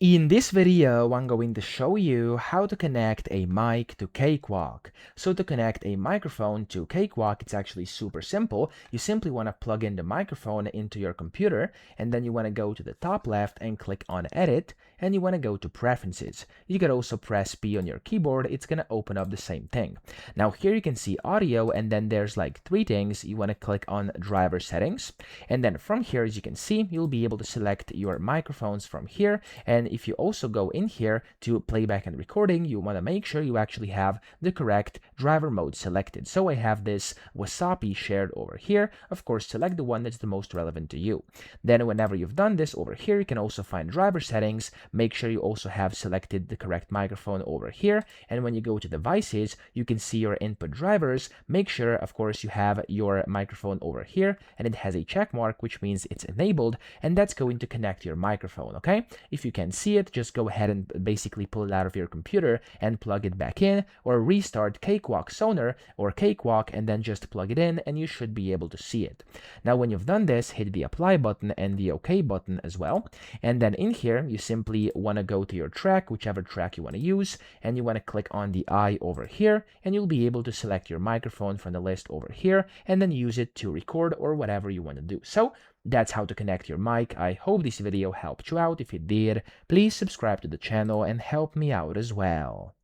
In this video, I'm going to show you how to connect a mic to Cakewalk. So to connect a microphone to Cakewalk, it's actually super simple. You simply want to plug in the microphone into your computer, and then you want to go to the top left and click on Edit, and you want to go to Preferences. You could also press P on your keyboard. It's going to open up the same thing. Now here you can see audio, and then there's like three things. You want to click on Driver Settings, and then from here, as you can see, you'll be able to select your microphones from here. And if you also go in here to playback and recording, you want to make sure you actually have the correct driver mode selected. So I have this Wasapi shared over here. Of course, select the one that's the most relevant to you. Then whenever you've done this over here, you can also find driver settings. Make sure you also have selected the correct microphone over here. And when you go to devices, you can see your input drivers. Make sure, of course, you have your microphone over here and it has a check mark, which means it's enabled, and that's going to connect your microphone, okay? If you can see it, just go ahead and basically pull it out of your computer and plug it back in, or restart Cakewalk Sonar or Cakewalk and then just plug it in and you should be able to see it. Now when you've done this, hit the apply button and the OK button as well, and then in here you simply want to go to your track, whichever track you want to use, and you want to click on the eye over here, and you'll be able to select your microphone from the list over here and then use it to record or whatever you want to do. So that's how to connect your mic. I hope this video helped you out. If it did, please subscribe to the channel and help me out as well.